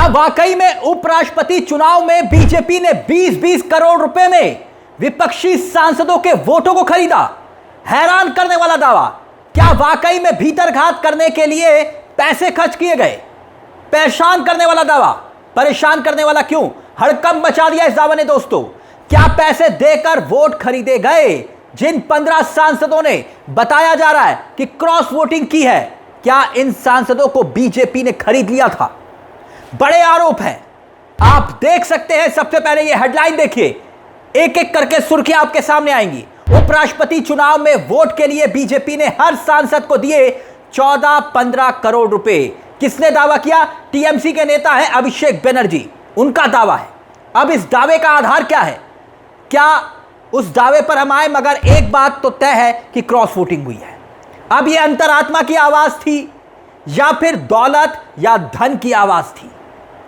क्या वाकई में उपराष्ट्रपति चुनाव में बीजेपी ने 20-20 करोड़ रुपए में विपक्षी सांसदों के वोटों को खरीदा? हैरान करने वाला दावा। क्या वाकई में भीतरघात करने के लिए पैसे खर्च किए गए? परेशान करने वाला दावा। परेशान करने वाला क्यों? हड़कंप मचा दिया इस दावा ने दोस्तों। क्या पैसे देकर वोट खरीदे गए? जिन 15 सांसदों ने बताया जा रहा है कि क्रॉस वोटिंग की है, क्या इन सांसदों को बीजेपी ने खरीद लिया था? बड़े आरोप हैं, आप देख सकते हैं। सबसे पहले यह हेडलाइन देखिए, एक एक करके सुर्खियां आपके सामने आएंगी। उपराष्ट्रपति चुनाव में वोट के लिए बीजेपी ने हर सांसद को दिए 14-15 करोड़ रुपए। किसने दावा किया? टीएमसी के नेता हैं अभिषेक बनर्जी, उनका दावा है। अब इस दावे का आधार क्या है? क्या उस दावे पर हम आए, मगर एक बात तो तय है कि क्रॉस वोटिंग हुई है। अब यह अंतरात्मा की आवाज थी या फिर दौलत या धन की आवाज थी?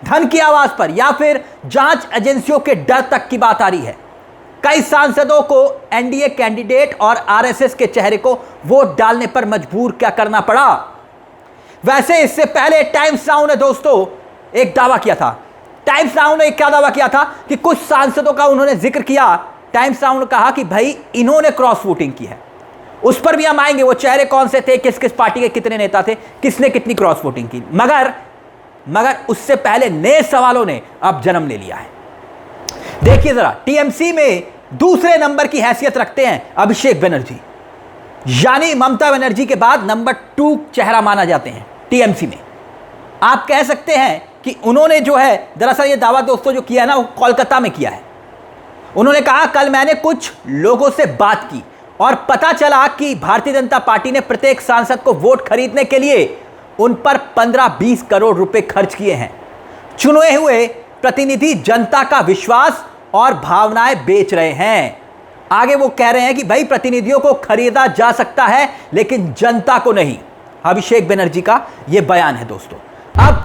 धन की आवाज पर या फिर जांच एजेंसियों के डर तक की बात आ रही है। कई सांसदों को एनडीए कैंडिडेट और आरएसएस के चेहरे को वोट डालने पर मजबूर क्या करना पड़ा? वैसे इससे पहले टाइम्स नाउ ने दोस्तों एक दावा किया था। टाइम्स नाउ ने क्या दावा किया था कि कुछ सांसदों का उन्होंने जिक्र किया। टाइम्स नाउ ने कहा कि भाई इन्होंने क्रॉस वोटिंग की है। उस पर भी हम आएंगे, वो चेहरे कौन से थे, किस किस पार्टी के कितने नेता थे, किसने कितनी क्रॉस वोटिंग की। मगर उससे पहले नए सवालों ने अब जन्म ले लिया है। देखिए जरा, टीएमसी में दूसरे नंबर की हैसियत रखते हैं अभिषेक बनर्जी, यानी ममता बनर्जी के बाद नंबर 2 चेहरा माना जाते हैं टीएमसी में। आप कह सकते हैं कि उन्होंने जो है, दरअसल ये दावा दोस्तों जो किया है ना, वो कोलकाता में किया है। उन्होंने कहा, कल मैंने कुछ लोगों से बात की और पता चला कि भारतीय जनता पार्टी ने प्रत्येक सांसद को वोट खरीदने के लिए उन पर 15-20 करोड़ रुपए खर्च किए हैं। चुने हुए प्रतिनिधि जनता का विश्वास और भावनाएं बेच रहे हैं। आगे वो कह रहे हैं कि भाई प्रतिनिधियों को खरीदा जा सकता है लेकिन जनता को नहीं। अभिषेक बनर्जी का यह बयान है दोस्तों। अब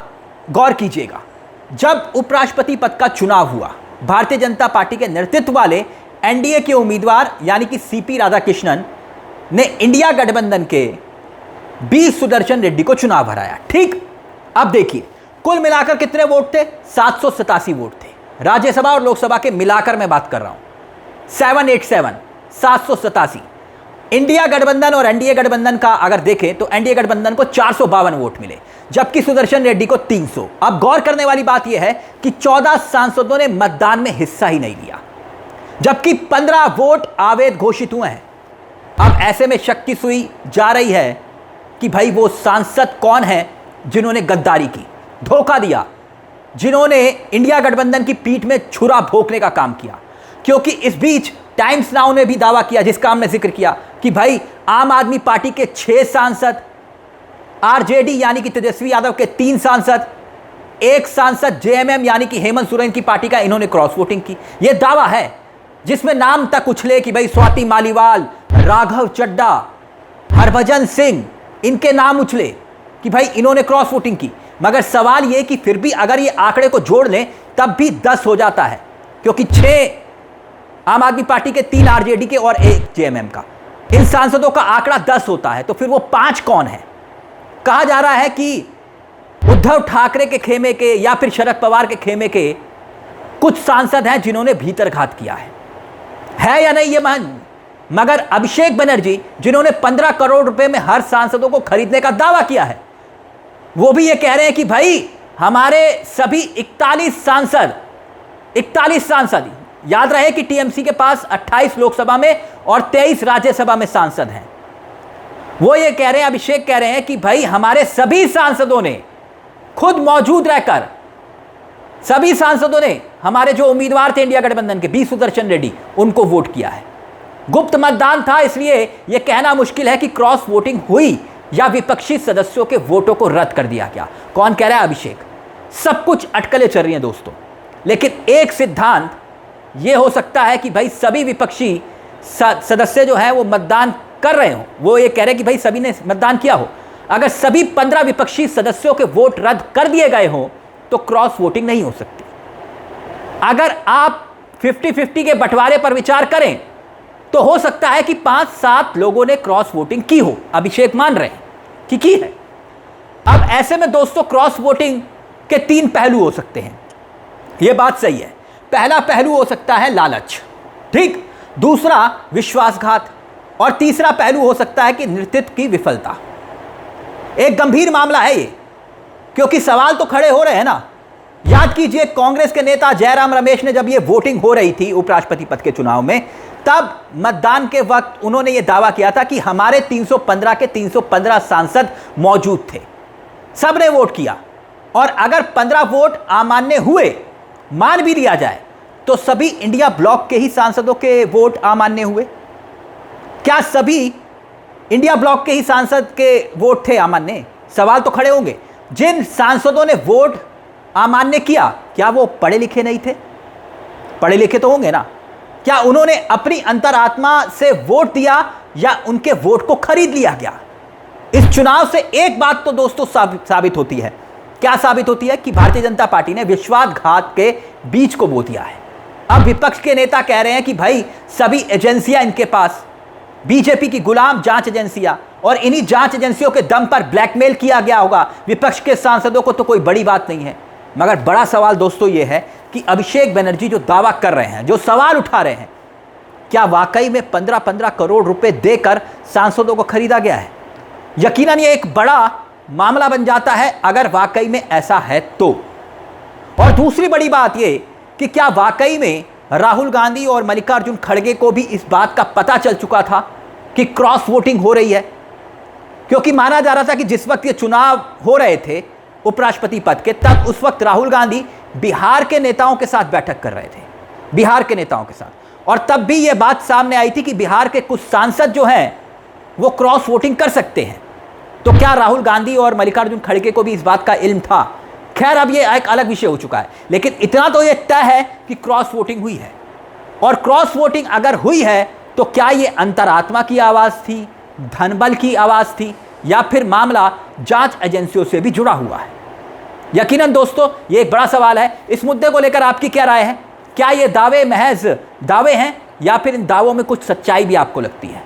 गौर कीजिएगा, जब उपराष्ट्रपति पद का चुनाव हुआ, भारतीय जनता पार्टी के नेतृत्व वाले एनडीए के उम्मीदवार यानी कि सीपी राधाकृष्णन ने इंडिया गठबंधन के बी सुदर्शन रेड्डी को चुनाव हराया। ठीक, अब देखिए कुल मिलाकर कितने वोट थे? 787 वोट थे। राज्यसभा और लोकसभा के मिलाकर मैं बात कर रहा हूं। 787, 787। इंडिया गठबंधन और एनडीए गठबंधन का अगर देखें तो एनडीए गठबंधन को 452 वोट मिले, जबकि सुदर्शन रेड्डी को 300। अब गौर करने वाली बात यह है कि 14 सांसदों ने मतदान में हिस्सा ही नहीं लिया, जबकि 15 वोट अवैध घोषित हुए हैं। अब ऐसे में शक की सुई जा रही है कि भाई वो सांसद कौन है जिन्होंने गद्दारी की, धोखा दिया, जिन्होंने इंडिया गठबंधन की पीठ में छुरा भोंकने का काम किया। क्योंकि इस बीच टाइम्स नाउ ने भी दावा किया, जिसका हमने जिक्र किया, कि भाई आम आदमी पार्टी के 6 सांसद, आरजेडी यानी कि तेजस्वी यादव के 3 सांसद, 1 सांसद जेएमएम यानी कि हेमंत सोरेन की पार्टी का, इन्होंने क्रॉस वोटिंग की। यह दावा है जिसमें नाम तक उछले कि भाई स्वाति मालीवाल, राघव चड्डा, हरभजन सिंह, इनके नाम उछले कि भाई इन्होंने क्रॉस वोटिंग की। मगर सवाल यह कि फिर भी अगर ये आंकड़े को जोड़ लें तब भी 10 हो जाता है, क्योंकि 6 आम आदमी पार्टी के, 3 आरजेडी के और 1 जेएमएम का, इन सांसदों का आंकड़ा 10 होता है। तो फिर वो 5 कौन है? कहा जा रहा है कि उद्धव ठाकरे के खेमे के या फिर शरद पवार के खेमे के कुछ सांसद हैं जिन्होंने भीतरघात किया है या नहीं ये मगर अभिषेक बनर्जी, जिन्होंने 15 करोड़ रुपए में हर सांसदों को खरीदने का दावा किया है, वो भी ये कह रहे हैं कि भाई हमारे सभी 41 सांसद, याद रहे कि टीएमसी के पास 28 लोकसभा में और 23 राज्यसभा में सांसद हैं। वो ये कह रहे हैं, अभिषेक कह रहे हैं कि भाई हमारे सभी सांसदों ने खुद मौजूद रहकर, सभी सांसदों ने, हमारे जो उम्मीदवार थे इंडिया गठबंधन के बी सुदर्शन रेड्डी, उनको वोट किया है। गुप्त मतदान था, इसलिए यह कहना मुश्किल है कि क्रॉस वोटिंग हुई या विपक्षी सदस्यों के वोटों को रद्द कर दिया गया। कौन कह रहा है? अभिषेक। सब कुछ अटकलें चल रही हैं दोस्तों, लेकिन एक सिद्धांत यह हो सकता है कि भाई सभी विपक्षी सदस्य जो है वो मतदान कर रहे हो, वो ये कह रहे हैं कि भाई सभी ने मतदान किया हो। अगर सभी 15 विपक्षी सदस्यों के वोट रद्द कर दिए गए हो तो क्रॉस वोटिंग नहीं हो सकती। अगर आप 50-50 के बंटवारे पर विचार करें तो हो सकता है कि 5-7 लोगों ने क्रॉस वोटिंग की हो। अभिषेक मान रहे हैं कि की है। अब ऐसे में दोस्तों क्रॉस वोटिंग के 3 पहलू हो सकते हैं। यह बात सही है। पहला पहलू हो सकता है लालच, ठीक, दूसरा विश्वासघात, और तीसरा पहलू हो सकता है कि नेतृत्व की विफलता। एक गंभीर मामला है ये, क्योंकि सवाल तो खड़े हो रहे हैं ना। याद कीजिए, कांग्रेस के नेता जयराम रमेश ने जब ये वोटिंग हो रही थी उपराष्ट्रपति पद के चुनाव में, तब मतदान के वक्त उन्होंने ये दावा किया था कि हमारे 315 के 315 सांसद मौजूद थे, सबने वोट किया, और अगर 15 वोट अमान्य हुए, मान भी लिया जाए, तो सभी इंडिया ब्लॉक के ही सांसदों के वोट अमान्य हुए। क्या सभी इंडिया ब्लॉक के ही सांसद के वोट थे अमान्य? सवाल तो खड़े होंगे। जिन सांसदों ने वोट अमान्य किया, क्या वो पढ़े लिखे नहीं थे? पढ़े लिखे तो होंगे ना। क्या उन्होंने अपनी अंतरात्मा से वोट दिया या उनके वोट को खरीद लिया गया? इस चुनाव से एक बात तो दोस्तों साबित होती है। क्या साबित होती है? कि भारतीय जनता पार्टी ने विश्वासघात के बीज को बो दिया है। अब विपक्ष के नेता कह रहे हैं कि भाई सभी एजेंसियां इनके पास, बीजेपी की गुलाम जांच एजेंसियां, और इन्हीं जांच एजेंसियों के दम पर ब्लैकमेल किया गया होगा विपक्ष के सांसदों को, तो कोई बड़ी बात नहीं है। मगर बड़ा सवाल दोस्तों यह है कि अभिषेक बनर्जी जो दावा कर रहे हैं, जो सवाल उठा रहे हैं, क्या वाकई में 15-15 करोड़ रुपए देकर सांसदों को खरीदा गया है? यकीनन यह एक बड़ा मामला बन जाता है अगर वाकई में ऐसा है तो। और दूसरी बड़ी बात यह कि क्या वाकई में राहुल गांधी और मल्लिकार्जुन खड़गे को भी इस बात का पता चल चुका था कि क्रॉस वोटिंग हो रही है? क्योंकि माना जा रहा था कि जिस वक्त ये चुनाव हो रहे थे उपराष्ट्रपति पद के, तब उस वक्त राहुल गांधी बिहार के नेताओं के साथ बैठक कर रहे थे, बिहार के नेताओं के साथ, और तब भी यह बात सामने आई थी कि बिहार के कुछ सांसद जो हैं वो क्रॉस वोटिंग कर सकते हैं। तो क्या राहुल गांधी और मल्लिकार्जुन खड़गे को भी इस बात का इल्म था? खैर, अब ये एक अलग विषय हो चुका है, लेकिन इतना तो ये तय है कि क्रॉस वोटिंग हुई है। और क्रॉस वोटिंग अगर हुई है तो क्या ये अंतरात्मा की आवाज़ थी, धनबल की आवाज़ थी, या फिर मामला जांच एजेंसियों से भी जुड़ा हुआ है? यकीनन दोस्तों ये एक बड़ा सवाल है। इस मुद्दे को लेकर आपकी क्या राय है? क्या ये दावे महज दावे हैं या फिर इन दावों में कुछ सच्चाई भी आपको लगती है?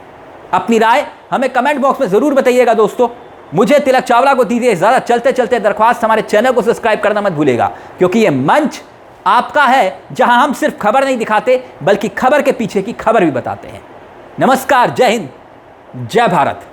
अपनी राय हमें कमेंट बॉक्स में ज़रूर बताइएगा दोस्तों। मुझे तिलक चावला को दीजिए ज़्यादा चलते चलते दरख्वास्त, हमारे चैनल को सब्सक्राइब करना मत भूलिएगा, क्योंकि ये मंच आपका है जहां हम सिर्फ खबर नहीं दिखाते बल्कि खबर के पीछे की खबर भी बताते हैं। नमस्कार, जय हिंद, जय भारत।